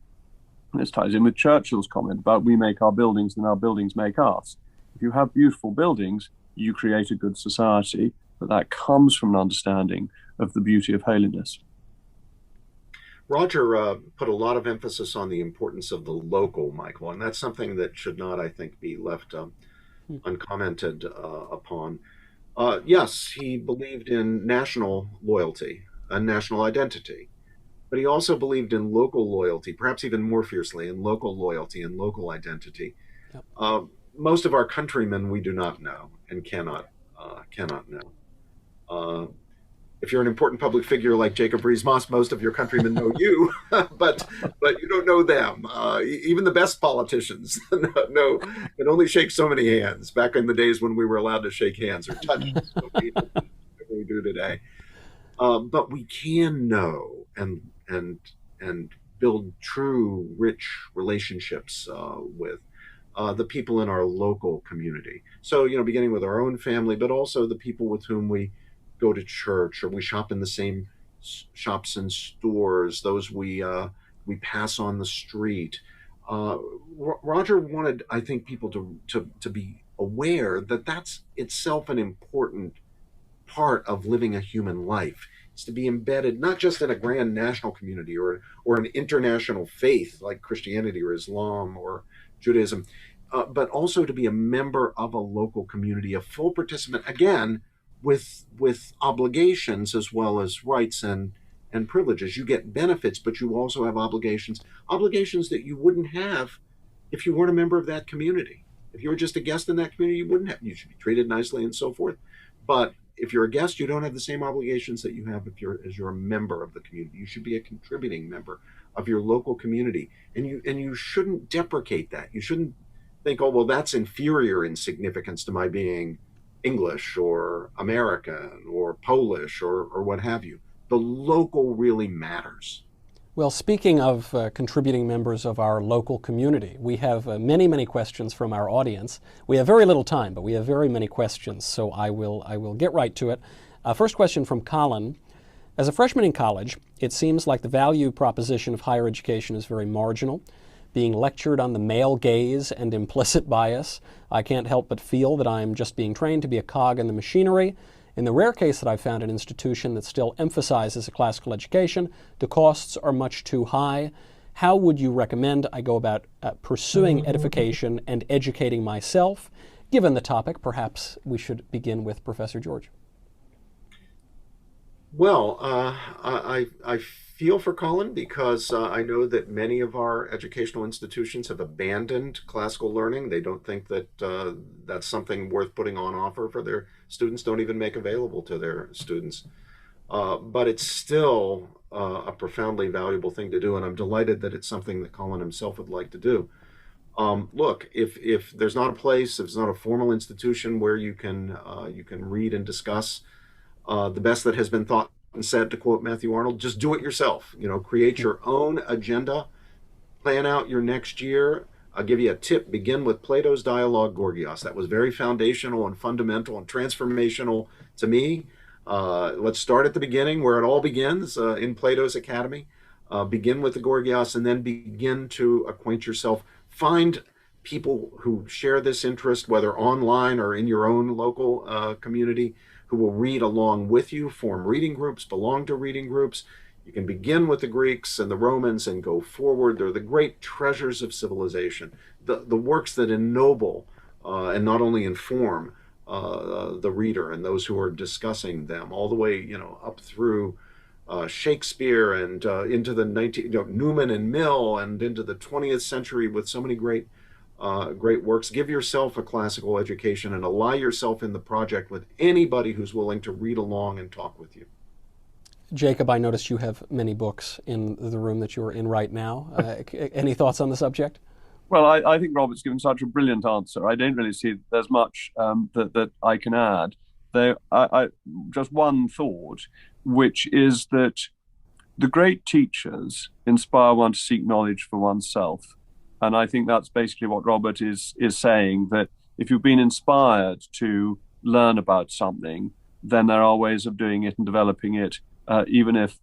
This ties in with Churchill's comment about we make our buildings and our buildings make us. If you have beautiful buildings, you create a good society, but that comes from an understanding of the beauty of holiness. Roger put a lot of emphasis on the importance of the local, Michael, and that's something that should not, I think, be left uncommented upon. Yes, he believed in national loyalty and national identity, but he also believed in local loyalty, perhaps even more fiercely in local loyalty and local identity. Yep. Most of our countrymen we do not know and cannot know. if you're an important public figure like Jacob Rees-Mogg, most of your countrymen know you, but you don't know them. Even the best politicians know can only shake so many hands. Back in the days when we were allowed to shake hands or touch so many than we do today. But we can know and build true, rich relationships with the people in our local community. So, beginning with our own family, but also the people with whom we go to church or we shop in the same shops and stores, those we pass on the street. Roger wanted, I think, people to be aware that that's itself an important part of living a human life. It's to be embedded not just in a grand national community or an international faith like Christianity or Islam or Judaism, but also to be a member of a local community, a full participant, again, with obligations as well as rights and privileges. You get benefits, but you also have obligations that you wouldn't have if you weren't a member of that community. If you were just a guest in that community, you wouldn't have. You should be treated nicely and so forth. But if you're a guest, you don't have the same obligations that you have if you're a member of the community. You should be a contributing member of your local community, and you shouldn't deprecate that. You shouldn't think, oh, well, that's inferior in significance to my being English or American or Polish or what have you. The local really matters. Well, speaking of contributing members of our local community, we have many, many questions from our audience. We have very little time, but we have very many questions, so I will get right to it. First question from Colin. As a freshman in college, it seems like the value proposition of higher education is very marginal. Being lectured on the male gaze and implicit bias, I can't help but feel that I'm just being trained to be a cog in the machinery. In the rare case that I've found an institution that still emphasizes a classical education, the costs are much too high. How would you recommend I go about pursuing edification and educating myself? Given the topic, perhaps we should begin with Professor George. Well, I feel for Colin because I know that many of our educational institutions have abandoned classical learning. They don't think that that's something worth putting on offer for their students, don't even make available to their students. But it's still a profoundly valuable thing to do, and I'm delighted that it's something that Colin himself would like to do. Look, if there's not a place, if it's not a formal institution where you can read and discuss the best that has been thought and said, to quote Matthew Arnold, just do it yourself. Create your own agenda, plan out your next year. I'll give you a tip. Begin with Plato's Dialogue Gorgias. That was very foundational and fundamental and transformational to me. Let's start at the beginning where it all begins in Plato's Academy. Begin with the Gorgias and then begin to acquaint yourself. Find people who share this interest, whether online or in your own local community, who will read along with you, form reading groups, belong to reading groups. You can begin with the Greeks and the Romans and go forward. They're the great treasures of civilization, the works that ennoble and not only inform the reader and those who are discussing them, all the way up through Shakespeare and into the Newman and Mill and into the 20th century with so many great works. Give yourself a classical education and ally yourself in the project with anybody who's willing to read along and talk with you. Jacob, I noticed you have many books in the room that you're in right now. Any thoughts on the subject? Well, I think Robert's given such a brilliant answer. I don't really see there's much that I can add. I just one thought, which is that the great teachers inspire one to seek knowledge for oneself. And I think that's basically what Robert is saying, that if you've been inspired to learn about something, then there are ways of doing it and developing it, even if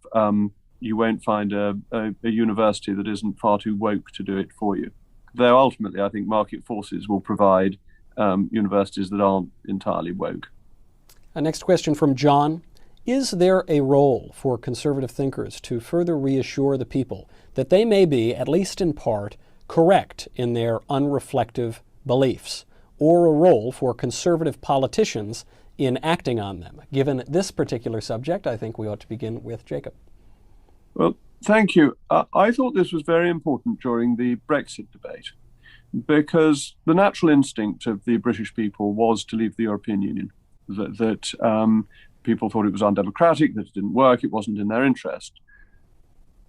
you won't find a university that isn't far too woke to do it for you. Though ultimately, I think market forces will provide universities that aren't entirely woke. Next question from John. Is there a role for conservative thinkers to further reassure the people that they may be, at least in part, correct in their unreflective beliefs, or a role for conservative politicians in acting on them? Given this particular subject, I think we ought to begin with Jacob. Well, thank you. I thought this was very important during the Brexit debate, because the natural instinct of the British people was to leave the European Union, that people thought it was undemocratic, that it didn't work, it wasn't in their interest.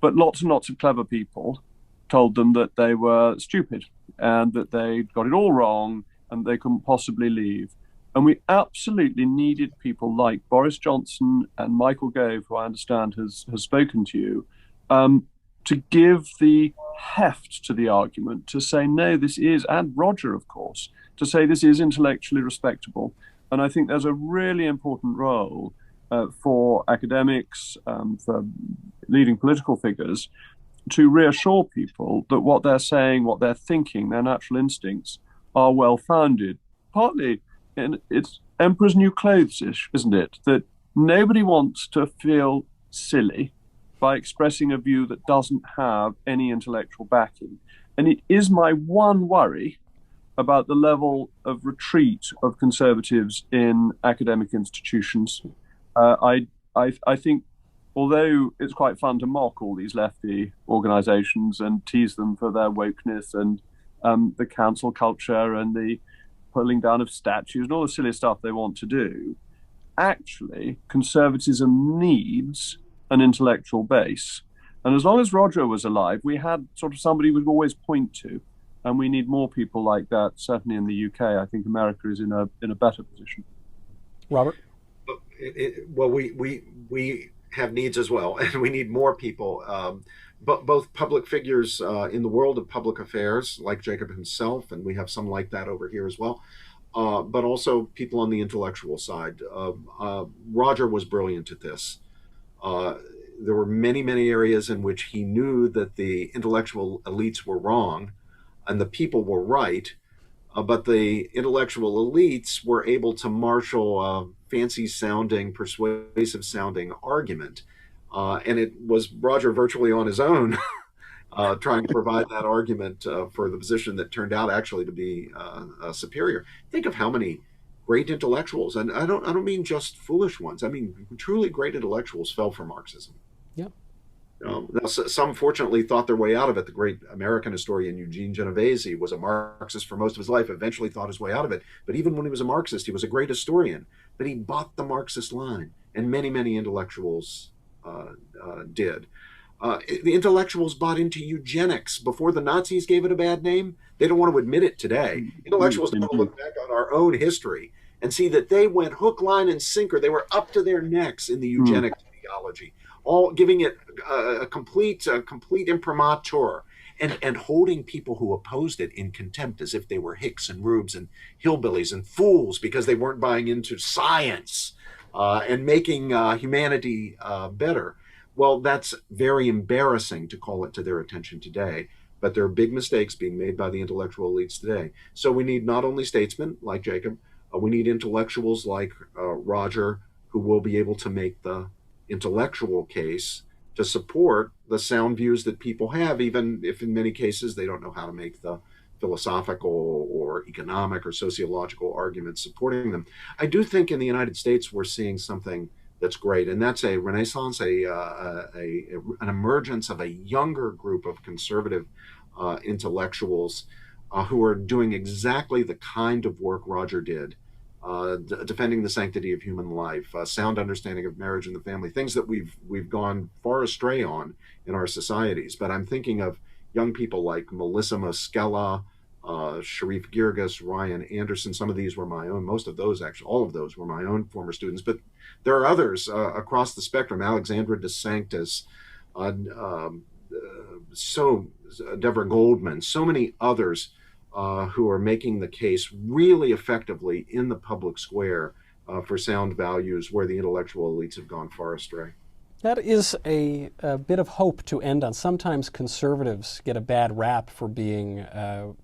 But lots and lots of clever people told them that they were stupid and that they got it all wrong and they couldn't possibly leave. And we absolutely needed people like Boris Johnson and Michael Gove, who I understand has spoken to you, to give the heft to the argument, to say, no, this is, and Roger, of course, to say this is intellectually respectable. And I think there's a really important role for academics, for leading political figures, to reassure people that what they're saying, what they're thinking, their natural instincts are well-founded. Partly, it's emperor's new clothes-ish, isn't it? That nobody wants to feel silly by expressing a view that doesn't have any intellectual backing. And it is my one worry about the level of retreat of conservatives in academic institutions. I think, although it's quite fun to mock all these lefty organizations and tease them for their wokeness and the cancel culture and the pulling down of statues and all the silly stuff they want to do, actually, conservatism needs an intellectual base. And as long as Roger was alive, we had sort of somebody we would always point to. And we need more people like that, certainly in the UK. I think America is in a better position. Robert? Well, we have needs as well, and we need more people, but both public figures in the world of public affairs, like Jacob himself, and we have some like that over here as well, but also people on the intellectual side. Roger was brilliant at this. There were many, many areas in which he knew that the intellectual elites were wrong and the people were right, but the intellectual elites were able to marshal a fancy-sounding, persuasive-sounding argument. And it was Roger virtually on his own trying to provide that argument for the position that turned out actually to be superior. Think of how many great intellectuals, and I don't mean just foolish ones. I mean truly great intellectuals fell for Marxism. Yeah. Now, some fortunately thought their way out of it. The great American historian Eugene Genovese was a Marxist for most of his life, eventually thought his way out of it. But even when he was a Marxist, he was a great historian. But he bought the Marxist line, and many, many intellectuals did. The intellectuals bought into eugenics before the Nazis gave it a bad name. They don't want to admit it today. Intellectuals don't look back on our own history and see that they went hook, line, and sinker. They were up to their necks in the eugenics ideology, all giving it a complete imprimatur, and holding people who opposed it in contempt as if they were hicks and rubes and hillbillies and fools because they weren't buying into science and making humanity better. Well, that's very embarrassing to call it to their attention today, but there are big mistakes being made by the intellectual elites today. So we need not only statesmen like Jacob, we need intellectuals like Roger, who will be able to make the intellectual case to support the sound views that people have, even if in many cases they don't know how to make the philosophical or economic or sociological arguments supporting them. I do think in the United States we're seeing something that's great, and that's a renaissance, an emergence of a younger group of conservative intellectuals who are doing exactly the kind of work Roger did. Defending the sanctity of human life, sound understanding of marriage and the family, things that we've gone far astray on in our societies. But I'm thinking of young people like Melissa Moskella, Sharif Girgis, Ryan Anderson. Some of these were my own. Most of those, actually, all of those were my own former students. But there are others across the spectrum. Alexandra De Sanctis, Deborah Goldman, so many others who are making the case really effectively in the public square for sound values where the intellectual elites have gone far astray. That is a bit of hope to end on. Sometimes conservatives get a bad rap for being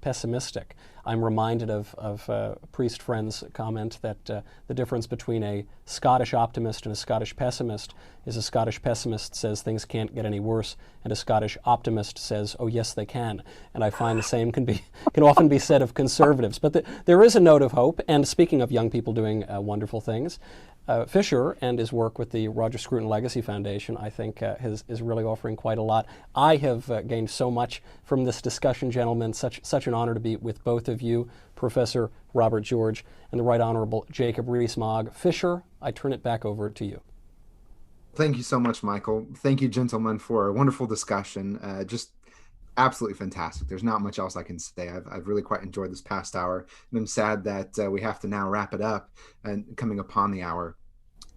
pessimistic. I'm reminded of a priest friend's comment that the difference between a Scottish optimist and a Scottish pessimist is a Scottish pessimist says things can't get any worse, and a Scottish optimist says, oh yes they can. And I find the same can often be said of conservatives. But there is a note of hope, and speaking of young people doing wonderful things, Fisher and his work with the Roger Scruton Legacy Foundation, I think, is really offering quite a lot. I have gained so much from this discussion, gentlemen. Such an honor to be with both of you, Professor Robert George and the Right Honorable Jacob Rees-Mogg. Fisher, I turn it back over to you. Thank you so much, Michael. Thank you, gentlemen, for a wonderful discussion. Just absolutely fantastic. There's not much else I can say. I've really quite enjoyed this past hour, and I'm sad that we have to now wrap it up and coming upon the hour.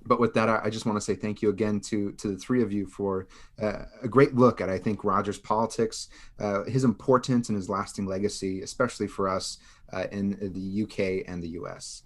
But with that, I just want to say thank you again to the three of you for a great look at, I think, Roger's politics, his importance and his lasting legacy, especially for us in the UK and the US.